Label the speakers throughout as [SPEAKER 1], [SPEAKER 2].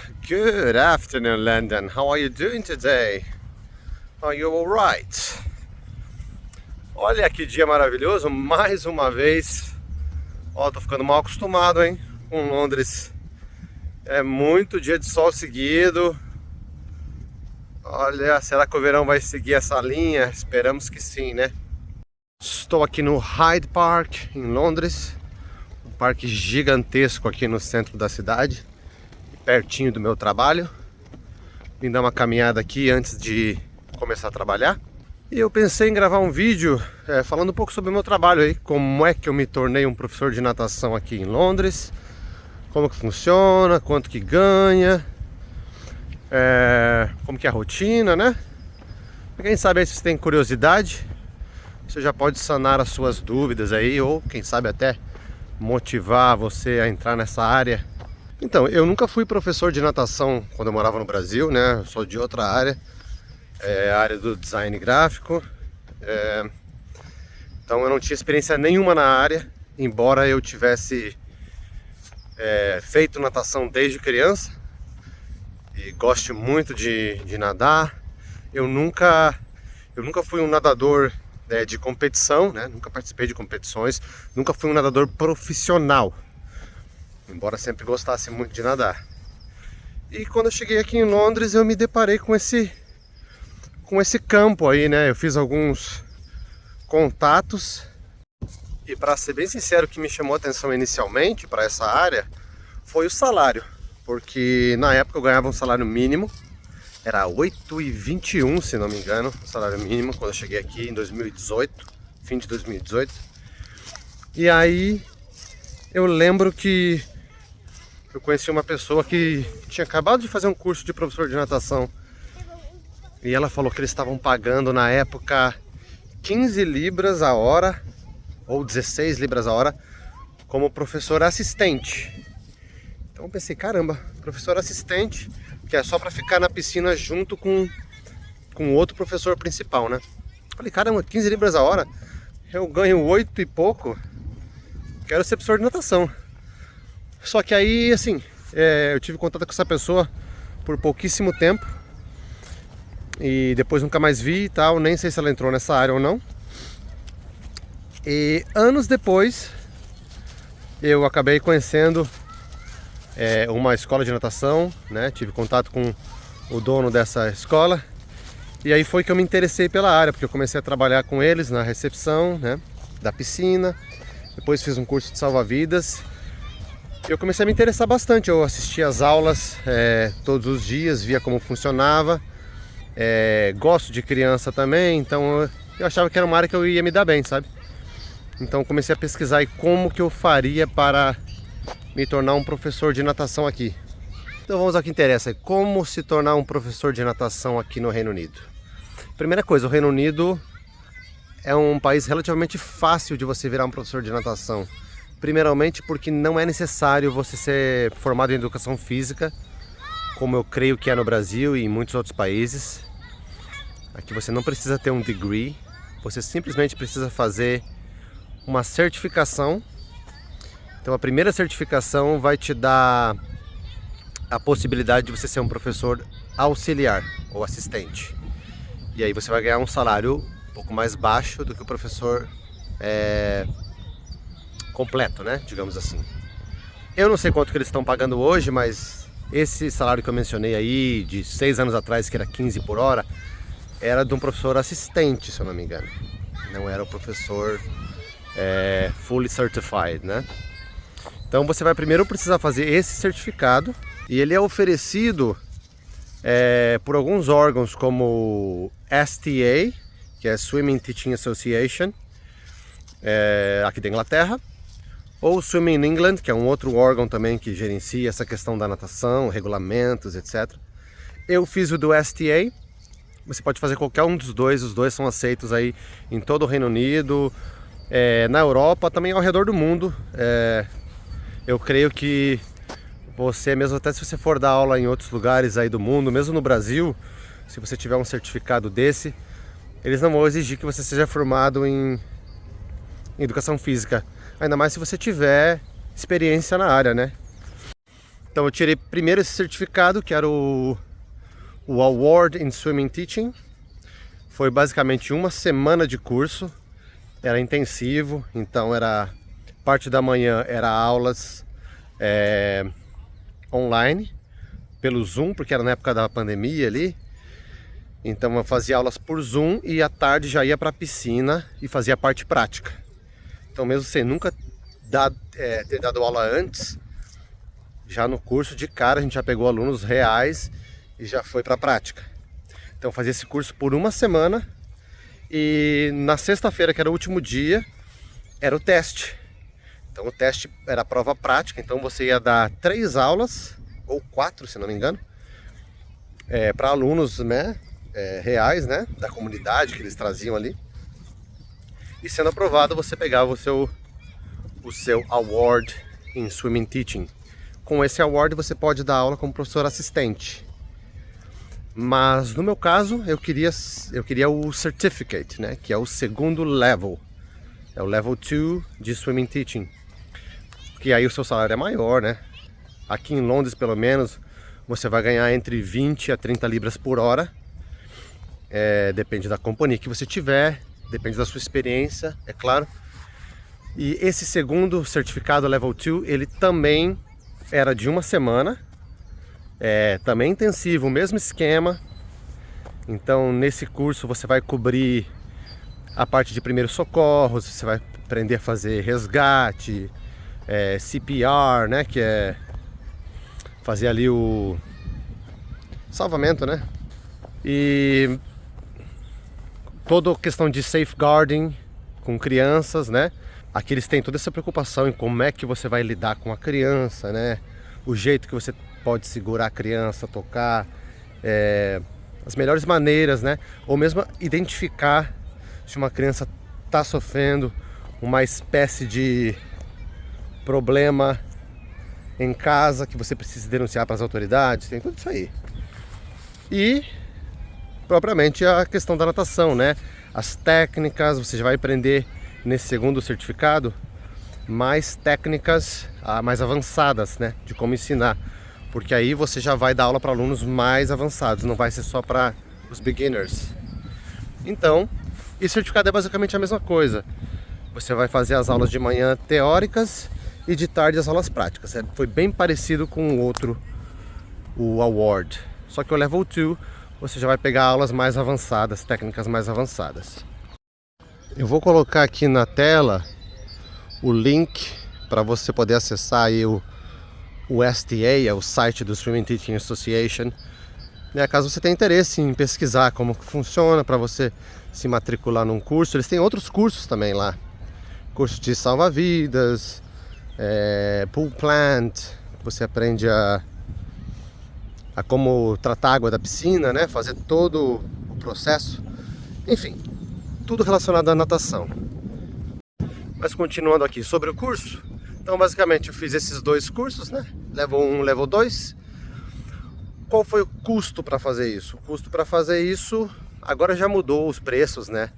[SPEAKER 1] Good afternoon, London. How are you doing today? Are you alright? Olha que dia maravilhoso, mais uma vez. Ó, tô ficando mal acostumado, hein, com Londres. É muito dia de sol seguido. Olha, será que o verão vai seguir essa linha? Esperamos que sim, né? Estou aqui no Hyde Park, em Londres. Um parque gigantesco aqui no centro da cidade, pertinho do meu trabalho. Vim dar uma caminhada aqui antes de começar a trabalhar. E eu pensei em gravar um vídeo falando um pouco sobre o meu trabalho aí, como é que eu me tornei um professor de natação aqui em Londres, como que funciona, quanto que ganha, como que é a rotina, né? Quem sabe aí, se você tem curiosidade, você já pode sanar as suas dúvidas aí, ou quem sabe até motivar você a entrar nessa área. Então, eu nunca fui professor de natação quando eu morava no Brasil, né? Eu sou de outra área, a área do design gráfico. Então eu não tinha experiência nenhuma na área, embora eu tivesse feito natação desde criança e goste muito de nadar. Eu nunca fui um nadador de competição, né? Nunca participei de competições, nunca fui um nadador profissional, embora sempre gostasse muito de nadar. E quando eu cheguei aqui em Londres, eu me deparei com esse campo aí, né? Eu fiz alguns contatos e, para ser bem sincero, o que me chamou a atenção inicialmente para essa área foi o salário, porque na época eu ganhava um salário mínimo, era 8,21, se não me engano, o salário mínimo, quando eu cheguei aqui em 2018, fim de 2018. E aí eu lembro que eu conheci uma pessoa que tinha acabado de fazer um curso de professor de natação, e ela falou que eles estavam pagando na época 15 libras a hora, ou 16 libras a hora, como professor assistente. Então eu pensei, caramba, professor assistente, que é só para ficar na piscina junto com outro professor principal, né? Falei, caramba, 15 libras a hora, eu ganho 8 e pouco, quero ser professor de natação. Só que aí, assim, eu tive contato com essa pessoa por pouquíssimo tempo e depois nunca mais vi e tal, nem sei se ela entrou nessa área ou não. E anos depois eu acabei conhecendo uma escola de natação, né? Tive contato com o dono dessa escola e aí foi que eu me interessei pela área, porque eu comecei a trabalhar com eles na recepção, né, da piscina. Depois fiz um curso de salva-vidas. Eu comecei a me interessar bastante. Eu assistia às aulas todos os dias, via como funcionava. Gosto de criança também, então eu achava que era uma área que eu ia me dar bem, sabe? Então comecei a pesquisar como que eu faria para me tornar um professor de natação aqui. Então vamos ao que interessa, como se tornar um professor de natação aqui no Reino Unido. Primeira coisa, o Reino Unido é um país relativamente fácil de você virar um professor de natação. Primeiramente porque não é necessário você ser formado em educação física, como eu creio que é no Brasil e em muitos outros países. Aqui você não precisa ter um degree, você simplesmente precisa fazer uma certificação. Então a primeira certificação vai te dar a possibilidade de você ser um professor auxiliar ou assistente. E aí você vai ganhar um salário um pouco mais baixo do que o professor completo, né? Digamos assim. Eu não sei quanto que eles estão pagando hoje, mas esse salário que eu mencionei aí, de 6 anos atrás, que era 15 por hora, era de um professor assistente, se eu não me engano. Não era o professor fully certified, né? Então você vai primeiro precisar fazer esse certificado, e ele é oferecido por alguns órgãos como STA, que é Swimming Teaching Association, aqui da Inglaterra, ou Swimming England, que é um outro órgão também que gerencia essa questão da natação, regulamentos, etc. Eu fiz o do STA. Você pode fazer qualquer um dos dois, os dois são aceitos aí em todo o Reino Unido, na Europa, também ao redor do mundo. Eu creio que você, mesmo até se você for dar aula em outros lugares aí do mundo, mesmo no Brasil, se você tiver um certificado desse, eles não vão exigir que você seja formado em educação física, ainda mais se você tiver experiência na área, né? Então eu tirei primeiro esse certificado, que era o Award in Swimming Teaching. Foi basicamente uma semana de curso, era intensivo, então era parte da manhã era aulas online, pelo Zoom, porque era na época da pandemia ali. Então eu fazia aulas por Zoom e à tarde já ia para a piscina e fazia a parte prática. Então mesmo sem nunca ter dado aula antes, já no curso de cara a gente já pegou alunos reais e já foi para a prática. Então eu fazia esse curso por uma semana e na sexta-feira, que era o último dia, era o teste. Então o teste era a prova prática, então você ia dar 3 aulas, ou 4 se não me engano, para alunos, né, reais, né, da comunidade que eles traziam ali. E sendo aprovado, você pegava o seu Award in Swimming Teaching. Com esse Award você pode dar aula como professor assistente. Mas no meu caso, eu queria o Certificate, né, que é o segundo level. É o Level 2 de Swimming Teaching. Que aí o seu salário é maior, né? Aqui em Londres, pelo menos, você vai ganhar entre 20 a 30 libras por hora. Depende da companhia que você tiver, depende da sua experiência, é claro. E esse segundo certificado Level 2, ele também era de uma semana. Também intensivo, o mesmo esquema. Então nesse curso você vai cobrir a parte de primeiros socorros, você vai aprender a fazer resgate, CPR, né, que é fazer ali o salvamento, né, e toda a questão de safeguarding com crianças, né. Aqui eles têm toda essa preocupação em como é que você vai lidar com a criança, né, o jeito que você pode segurar a criança, tocar, as melhores maneiras, né, ou mesmo identificar se uma criança está sofrendo uma espécie de problema em casa que você precisa denunciar para as autoridades, tem tudo isso aí. E propriamente a questão da natação, né? As técnicas, você já vai aprender nesse segundo certificado mais técnicas mais avançadas, né? De como ensinar, porque aí você já vai dar aula para alunos mais avançados, não vai ser só para os beginners. Então, esse certificado é basicamente a mesma coisa. Você vai fazer as aulas de manhã teóricas e de tarde as aulas práticas. Foi bem parecido com o outro, o Award. Só que o Level 2 você já vai pegar aulas mais avançadas, técnicas mais avançadas. Eu vou colocar aqui na tela o link para você poder acessar aí o STA, é o site do Swimming Teaching Association, né, caso você tenha interesse em pesquisar como funciona, para você se matricular num curso. Eles têm outros cursos também lá. Curso de salva-vidas, pool plant, você aprende a como tratar a água da piscina, né? Fazer todo o processo. Enfim, tudo relacionado à natação. Mas continuando aqui sobre o curso, então basicamente eu fiz esses 2 cursos, né? Level 1, Level 2. Qual foi o custo para fazer isso? O custo para fazer isso, agora já mudou os preços, né?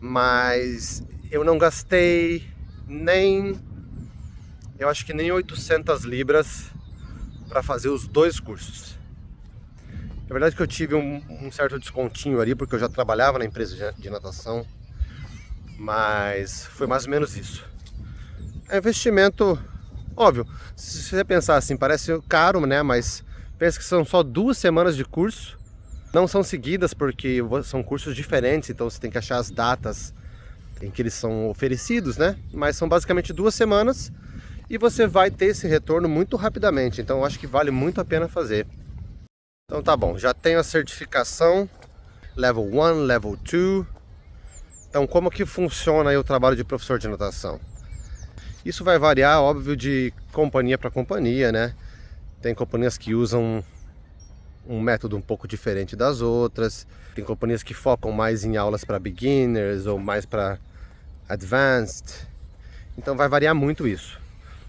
[SPEAKER 1] Mas eu não gastei eu acho que nem 800 libras para fazer os 2 cursos. Na verdade que eu tive um certo descontinho ali, porque eu já trabalhava na empresa de natação, mas foi mais ou menos isso. É investimento, óbvio, se você pensar assim, parece caro, né? Mas pensa que são só 2 semanas de curso, não são seguidas porque são cursos diferentes, então você tem que achar as datas em que eles são oferecidos, né? Mas são basicamente 2 semanas e você vai ter esse retorno muito rapidamente, então eu acho que vale muito a pena fazer. Então tá bom, já tenho a certificação Level 1, Level 2. Então como que funciona aí o trabalho de professor de natação? Isso vai variar, óbvio, de companhia para companhia, né? Tem companhias que usam um método um pouco diferente das outras. Tem companhias que focam mais em aulas para beginners ou mais para advanced. Então vai variar muito isso.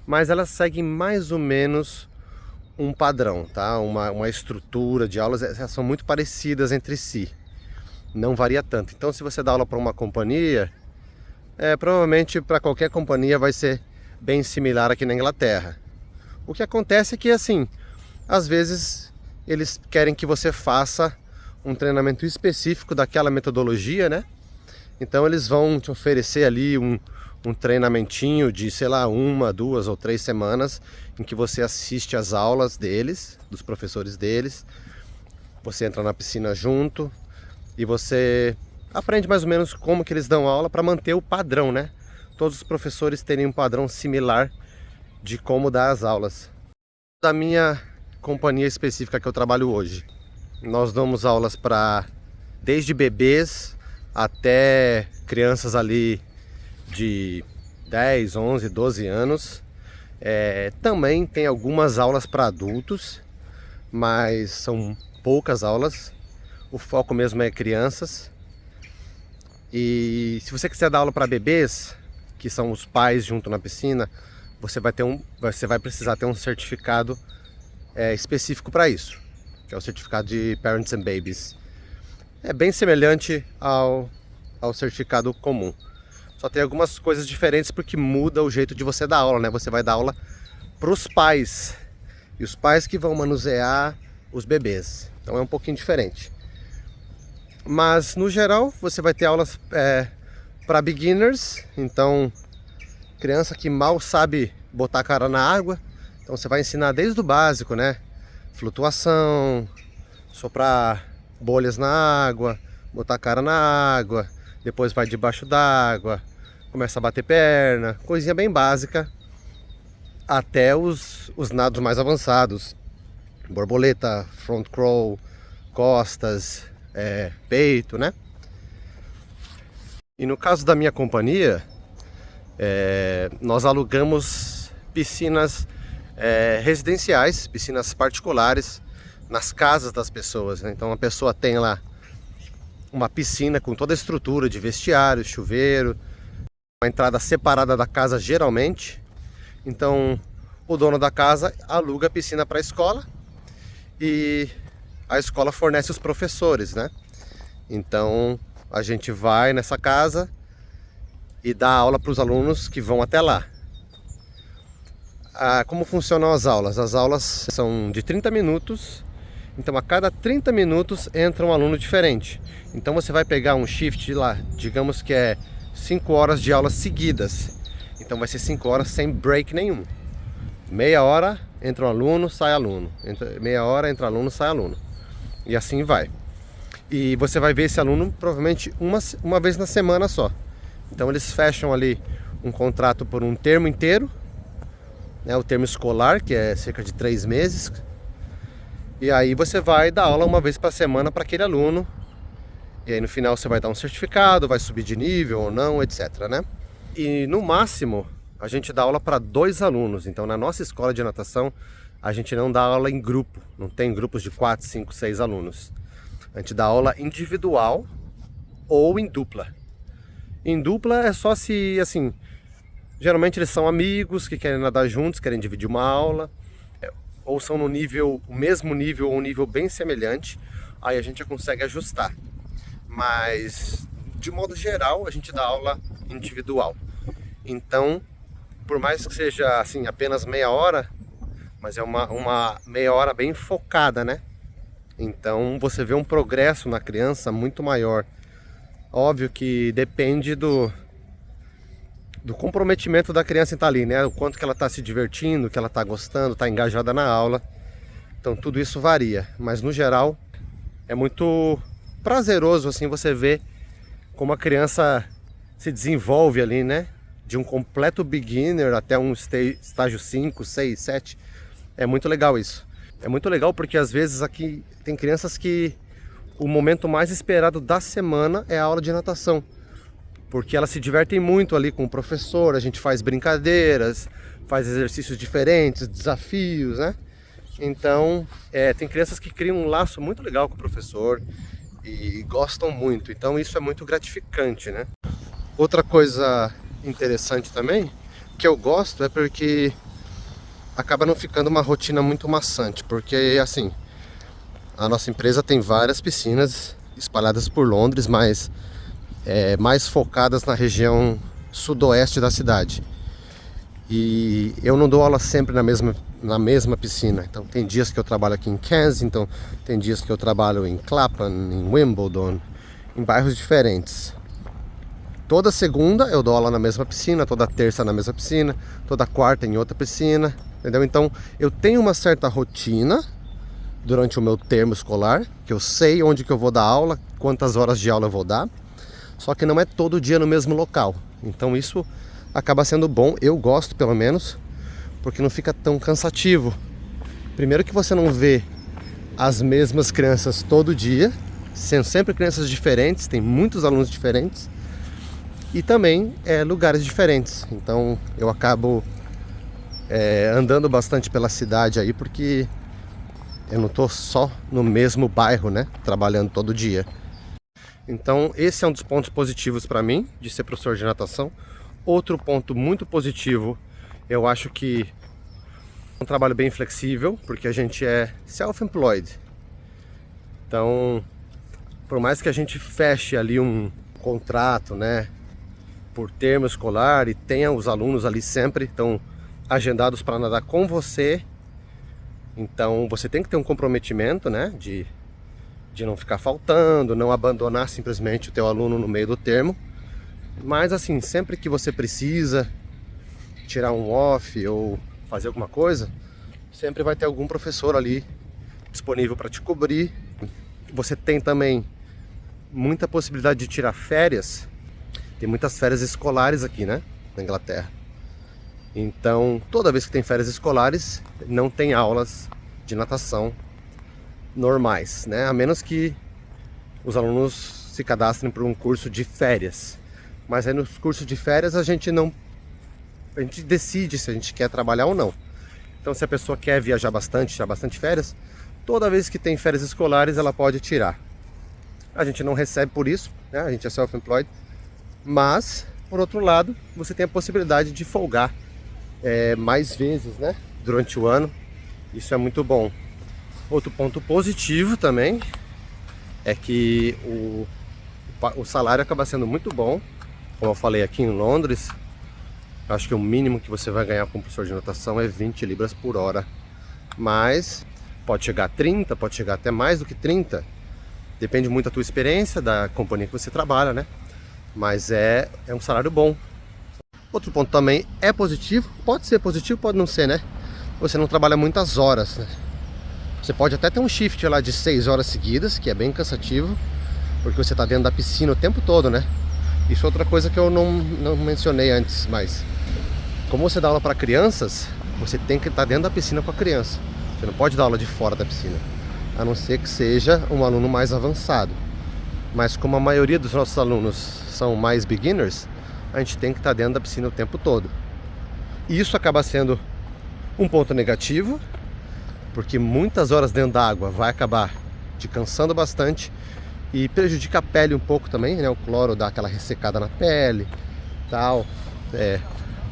[SPEAKER 1] Mas elas seguem mais ou menos um padrão, tá? Uma estrutura de aulas, elas são muito parecidas entre si. Não varia tanto. Então se você dá aula para uma companhia, provavelmente para qualquer companhia vai ser bem similar aqui na Inglaterra. O que acontece é que assim, às vezes eles querem que você faça um treinamento específico daquela metodologia, né? Então eles vão te oferecer ali um treinamentinho de, sei lá, 1, 2 ou 3 semanas em que você assiste às aulas deles, dos professores deles. Você entra na piscina junto e você aprende mais ou menos como que eles dão aula para manter o padrão, né? Todos os professores terem um padrão similar de como dar as aulas. Da minha companhia específica que eu trabalho hoje, nós damos aulas para desde bebês até crianças ali de 10, 11, 12 anos. Também tem algumas aulas para adultos, mas são poucas aulas. O foco mesmo é crianças. E se você quiser dar aula para bebês, que são os pais junto na piscina, você vai precisar ter um certificado específico para isso, que é o certificado de Parents and Babies. É bem semelhante ao certificado comum. Só tem algumas coisas diferentes porque muda o jeito de você dar aula, né? Você vai dar aula para os pais, e os pais que vão manusear os bebês. Então é um pouquinho diferente. Mas no geral você vai ter aulas para beginners, então criança que mal sabe botar a cara na água. Então você vai ensinar desde o básico, né? Flutuação, soprar bolhas na água, botar a cara na água, depois vai debaixo d'água, começa a bater perna, coisinha bem básica, até os nados mais avançados, borboleta, front crawl, costas, peito, né? E no caso da minha companhia, nós alugamos piscinas residenciais, piscinas particulares nas casas das pessoas, né? Então a pessoa tem lá uma piscina com toda a estrutura de vestiário, chuveiro, uma entrada separada da casa geralmente. Então o dono da casa aluga a piscina para a escola e a escola fornece os professores, né? Então a gente vai nessa casa e dá aula para os alunos que vão até lá. Como funcionam as aulas? As aulas são de 30 minutos, então a cada 30 minutos entra um aluno diferente. Então você vai pegar um shift lá, digamos que é 5 horas de aulas seguidas. Então vai ser 5 horas sem break nenhum. Meia hora entra um aluno, sai aluno. Meia hora entra aluno, sai aluno. E assim vai. E você vai ver esse aluno provavelmente uma vez na semana só. Então eles fecham ali um contrato por um termo inteiro, né, o termo escolar, que é cerca de 3 meses. E aí você vai dar aula uma vez por semana para aquele aluno. E aí no final você vai dar um certificado, vai subir de nível ou não, etc, né? E no máximo a gente dá aula para 2 alunos. Então na nossa escola de natação a gente não dá aula em grupo. Não tem grupos de 4, 5, 6 alunos. A gente dá aula individual ou em dupla. Em dupla é só se, assim, geralmente eles são amigos que querem nadar juntos, querem dividir uma aula, ou são no nível, o mesmo nível ou um nível bem semelhante, aí a gente já consegue ajustar. Mas, de modo geral, a gente dá aula individual. Então, por mais que seja, assim, apenas meia hora, mas é uma meia hora bem focada, né? Então, você vê um progresso na criança muito maior. Óbvio que depende do comprometimento da criança em estar ali, né? O quanto que ela está se divertindo, que ela está gostando, está engajada na aula. Então tudo isso varia, mas no geral é muito prazeroso assim você ver como a criança se desenvolve ali, né? De um completo beginner até um estágio 5, 6, 7. É muito legal isso. É muito legal porque às vezes aqui tem crianças que o momento mais esperado da semana é a aula de natação. Porque elas se divertem muito ali com o professor, a gente faz brincadeiras, faz exercícios diferentes, desafios, né? Então, tem crianças que criam um laço muito legal com o professor e gostam muito. Então isso é muito gratificante, né? Outra coisa interessante também, que eu gosto, é porque acaba não ficando uma rotina muito maçante. Porque, assim, a nossa empresa tem várias piscinas espalhadas por Londres, mas mais focadas na região sudoeste da cidade. E eu não dou aula sempre na mesma na mesma piscina. Então tem dias que eu trabalho aqui em Kensington, tem dias que eu trabalho em Clapham, em Wimbledon, em bairros diferentes. Toda segunda eu dou aula na mesma piscina, toda terça na mesma piscina, toda quarta em outra piscina, entendeu? Então eu tenho uma certa rotina durante o meu termo escolar, que eu sei onde que eu vou dar aula, quantas horas de aula eu vou dar, só que não é todo dia no mesmo local. Então isso acaba sendo bom, eu gosto pelo menos, porque não fica tão cansativo. Primeiro que você não vê as mesmas crianças todo dia, sendo sempre crianças diferentes, tem muitos alunos diferentes, e também lugares diferentes. Então eu acabo andando bastante pela cidade aí, porque eu não estou só no mesmo bairro, né, trabalhando todo dia. Então esse é um dos pontos positivos para mim, de ser professor de natação. Outro ponto muito positivo, eu acho que é um trabalho bem flexível, porque a gente é self-employed. Então, por mais que a gente feche ali um contrato, né, por termo escolar, e tenha os alunos ali sempre estão agendados para nadar com você, então você tem que ter um comprometimento, né, de não ficar faltando, não abandonar simplesmente o teu aluno no meio do termo. Mas assim, sempre que você precisa tirar um off ou fazer alguma coisa, sempre vai ter algum professor ali disponível para te cobrir. Você tem também muita possibilidade de tirar férias. Tem muitas férias escolares aqui, né, na Inglaterra. Então, toda vez que tem férias escolares, não tem aulas de natação normais, né? A menos que os alunos se cadastrem para um curso de férias. Mas aí nos cursos de férias a gente decide se a gente quer trabalhar ou não. Então se a pessoa quer viajar bastante, tirar bastante férias, toda vez que tem férias escolares ela pode tirar. A gente não recebe por isso, né? A gente é self-employed. Mas, por outro lado, você tem a possibilidade de folgar mais vezes, né, durante o ano. Isso é muito bom. Outro ponto positivo também é que o salário acaba sendo muito bom. Como eu falei, aqui em Londres, acho que o mínimo que você vai ganhar como professor de natação é 20 libras por hora. Mas pode chegar a 30, pode chegar até mais do que 30. Depende muito da tua experiência, da companhia que você trabalha, né? Mas é um salário bom. Outro ponto também é positivo, pode ser positivo, pode não ser, né? Você não trabalha muitas horas, né? Você pode até ter um shift lá de 6 horas seguidas, que é bem cansativo, porque você está dentro da piscina o tempo todo, né? Isso é outra coisa que eu não mencionei antes, mas como você dá aula para crianças, você tem que estar dentro da piscina com a criança. Você não pode dar aula de fora da piscina, a não ser que seja um aluno mais avançado. Mas como a maioria dos nossos alunos são mais beginners, a gente tem que estar dentro da piscina o tempo todo. E isso acaba sendo um ponto negativo, porque muitas horas dentro da água vai acabar te cansando bastante e prejudica a pele um pouco também, né? O cloro dá aquela ressecada na pele, tal,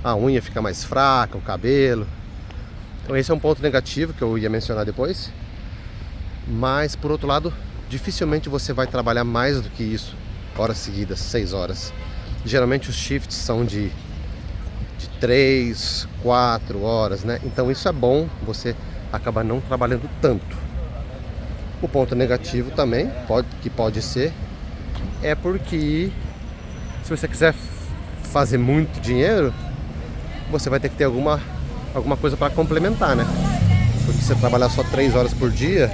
[SPEAKER 1] a unha fica mais fraca, o cabelo. Então esse é um ponto negativo que eu ia mencionar depois. Mas por outro lado, dificilmente você vai trabalhar mais do que isso, horas seguidas, 6 horas. Geralmente os shifts são de 3, 4 horas, né? Então isso é bom, você acaba não trabalhando tanto. O ponto negativo também, que pode ser, é porque se você quiser fazer muito dinheiro, você vai ter que ter alguma coisa para complementar, né? Porque se você trabalhar só 3 horas por dia,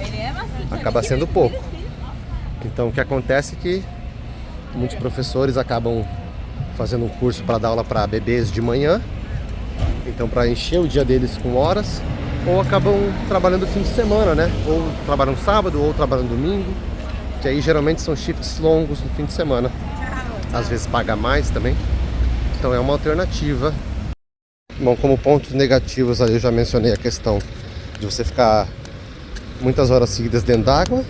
[SPEAKER 1] acaba sendo pouco. Então o que acontece é que muitos professores acabam fazendo um curso para dar aula para bebês de manhã, então para encher o dia deles com horas, ou acabam trabalhando fim de semana, né? Ou trabalham sábado, ou trabalham domingo, que aí geralmente são shifts longos no fim de semana. Às vezes paga mais também, então é uma alternativa. Bom, como pontos negativos ali eu já mencionei a questão de você ficar muitas horas seguidas dentro d'água.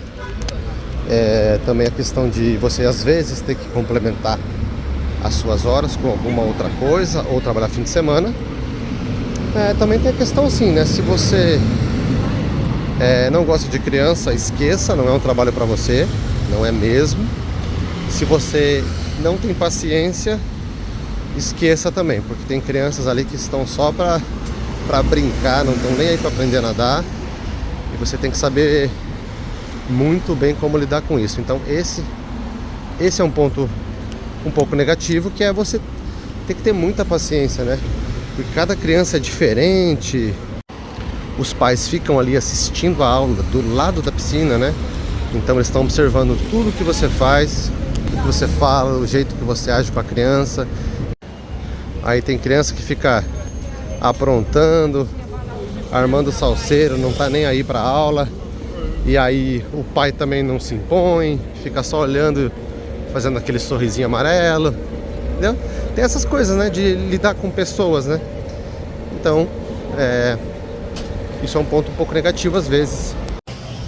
[SPEAKER 1] Também a questão de você às vezes ter que complementar as suas horas com alguma outra coisa, ou trabalhar fim de semana. Também tem a questão assim, né? Se você não gosta de criança, esqueça, não é um trabalho para você, não é mesmo. Se você não tem paciência, esqueça também, porque tem crianças ali que estão só para para brincar, não estão nem aí para aprender a nadar. E você tem que saber muito bem como lidar com isso. Então esse é um ponto um pouco negativo, que é você ter que ter muita paciência, né? Porque cada criança é diferente. Os pais ficam ali assistindo a aula do lado da piscina, né? Então eles estão observando tudo que você faz, o que você fala, o jeito que você age com a criança. Aí tem criança que fica aprontando, armando salseiro, não tá nem aí pra aula. E aí o pai também não se impõe, fica só olhando, fazendo aquele sorrisinho amarelo, entendeu? Tem essas coisas, né, de lidar com pessoas, né? Então, isso é um ponto um pouco negativo às vezes.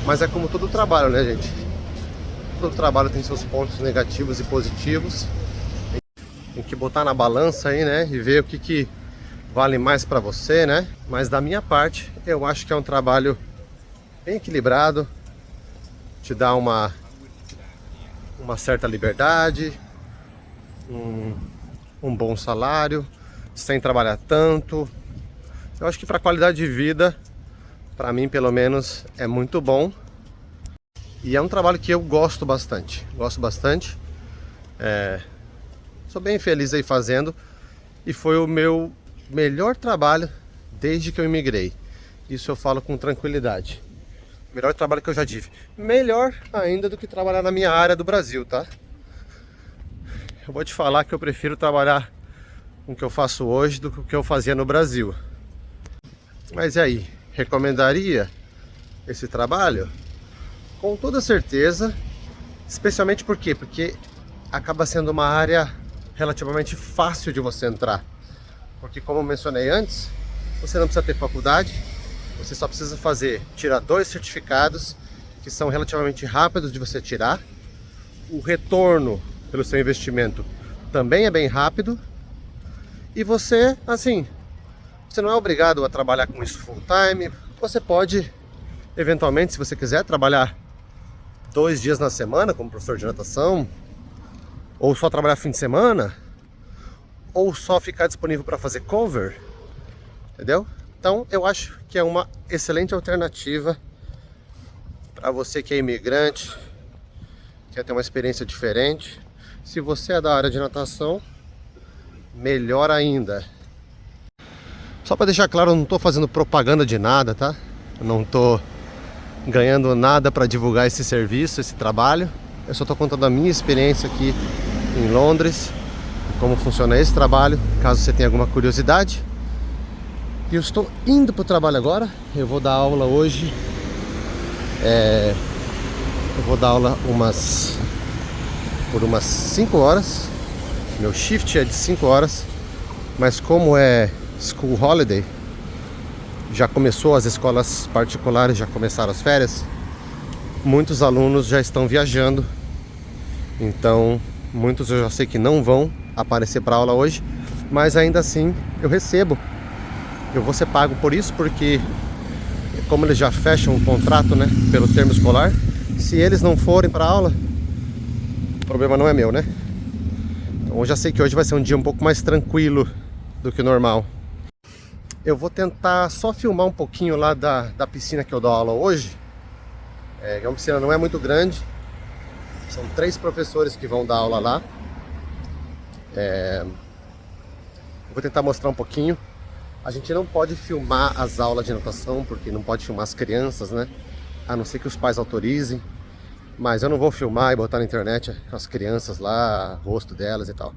[SPEAKER 1] Mas é como todo trabalho, né, gente? Todo trabalho tem seus pontos negativos e positivos. Tem que botar na balança aí, né, e ver o que vale mais pra você, né? Mas da minha parte, eu acho que é um trabalho bem equilibrado, te dá uma certa liberdade, um bom salário, sem trabalhar tanto. Eu acho que para qualidade de vida, para mim pelo menos, é muito bom. E é um trabalho que eu gosto bastante. Sou bem feliz aí fazendo. E foi o meu melhor trabalho desde que eu imigrei. Isso eu falo com tranquilidade. Melhor trabalho que eu já tive. Melhor ainda do que trabalhar na minha área do Brasil, tá? Eu vou te falar que eu prefiro trabalhar com o que eu faço hoje do que o que eu fazia no Brasil. Mas e aí? Recomendaria esse trabalho? Com toda certeza. Especialmente por quê? Porque acaba sendo uma área relativamente fácil de você entrar. Porque como eu mencionei antes, você não precisa ter faculdade. Você só precisa tirar 2 certificados que são relativamente rápidos de você tirar. O retorno pelo seu investimento também é bem rápido. E você, assim, você não é obrigado a trabalhar com isso full time. Você pode, eventualmente, se você quiser, trabalhar 2 dias na semana como professor de natação, ou só trabalhar fim de semana, ou só ficar disponível para fazer cover, entendeu? Então eu acho que é uma excelente alternativa para você que é imigrante, quer ter uma experiência diferente. Se você é da área de natação, melhor ainda. Só para deixar claro, eu não estou fazendo propaganda de nada, tá? Eu não estou ganhando nada para divulgar esse serviço, esse trabalho. Eu só estou contando a minha experiência aqui em Londres, como funciona esse trabalho, caso você tenha alguma curiosidade. E eu estou indo para o trabalho agora. Eu vou dar aula hoje. Eu vou dar aula por umas 5 horas. Meu shift é de 5 horas. Mas como é school holiday, já começou, as escolas particulares já começaram as férias. Muitos alunos já estão viajando. Então, muitos eu já sei que não vão aparecer para aula hoje. Mas ainda assim, eu recebo. Eu vou ser pago por isso, porque como eles já fecham o contrato, né, pelo termo escolar, se eles não forem para aula, o problema não é meu, né? Então eu já sei que hoje vai ser um dia um pouco mais tranquilo do que o normal. Eu vou tentar só filmar um pouquinho lá da piscina que eu dou aula hoje. Uma piscina não é muito grande. São 3 professores que vão dar aula lá. Eu vou tentar mostrar um pouquinho. A gente não pode filmar as aulas de natação, porque não pode filmar as crianças, né? A não ser que os pais autorizem. Mas eu não vou filmar e botar na internet as crianças lá, o rosto delas e tal.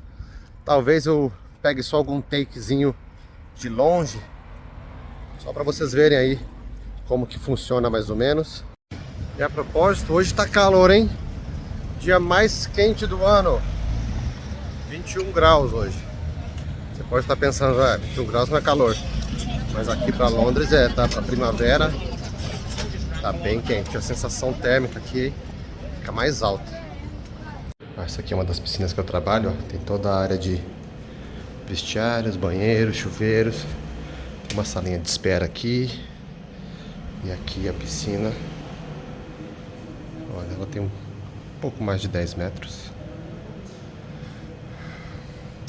[SPEAKER 1] Talvez eu pegue só algum takezinho de longe, só para vocês verem aí como que funciona mais ou menos. E a propósito, hoje tá calor, hein? Dia mais quente do ano. 21 graus hoje. Você pode estar pensando, 21 graus não é calor. Mas aqui para Londres tá para primavera. Tá bem quente. A sensação térmica aqui fica mais alta. Essa aqui é uma das piscinas que eu trabalho, ó. Tem toda a área de vestiários, banheiros, chuveiros. Tem uma salinha de espera aqui. E aqui a piscina. Olha, ela tem um pouco mais de 10 metros.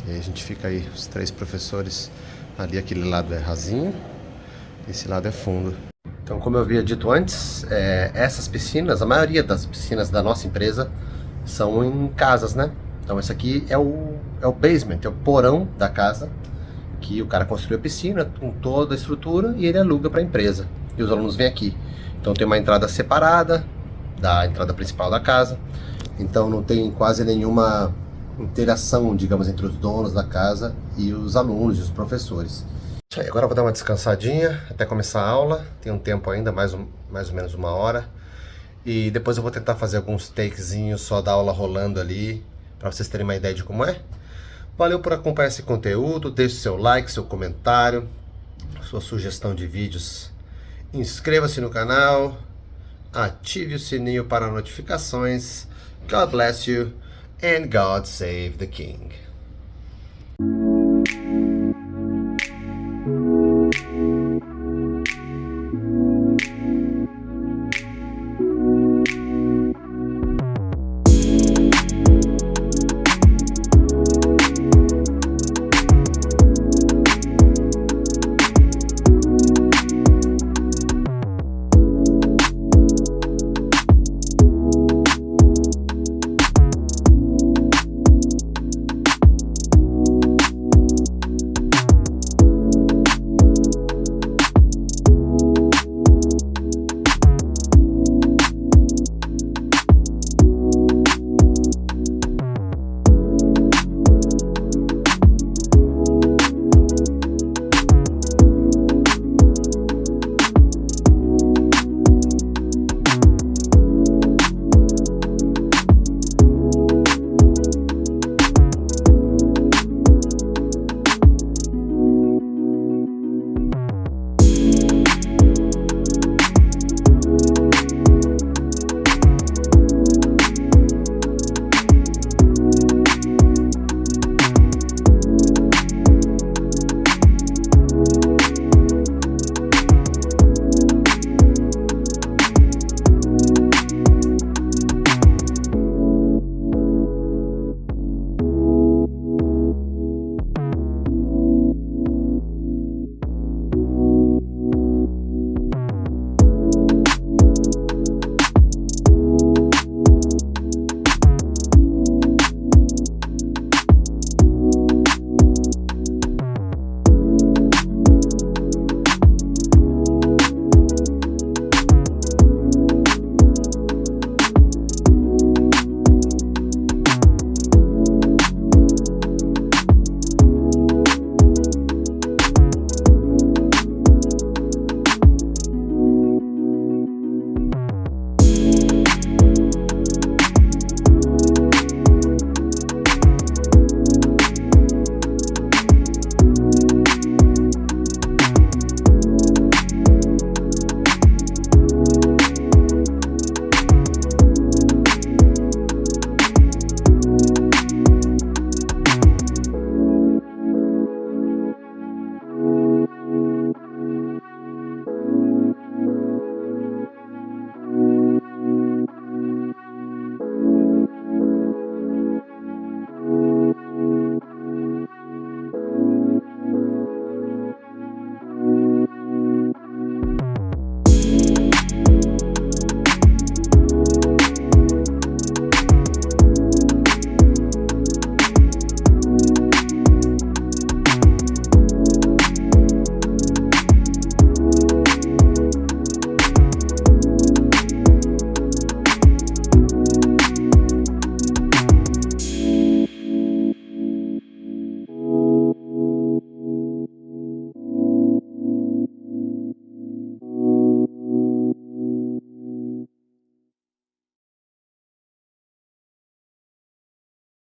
[SPEAKER 1] E aí a gente fica aí, os 3 professores. Ali aquele lado é rasinho. Esse lado é fundo. Então, como eu havia dito antes, essas piscinas, a maioria das piscinas da nossa empresa são em casas, né? Então esse aqui é o basement, é o porão da casa, que o cara construiu a piscina com toda a estrutura e ele aluga para a empresa. E os alunos vêm aqui. Então tem uma entrada separada da entrada principal da casa. Então não tem quase nenhuma interação, digamos, entre os donos da casa e os alunos e os professores. Isso aí, agora eu vou dar uma descansadinha até começar a aula. Tem um tempo ainda, mais ou menos 1 hora. E depois eu vou tentar fazer alguns takezinhos só da aula rolando ali, para vocês terem uma ideia de como é. Valeu por acompanhar esse conteúdo, deixe seu like, seu comentário, sua sugestão de vídeos. Inscreva-se no canal, ative o sininho para notificações. God bless you and God save the King.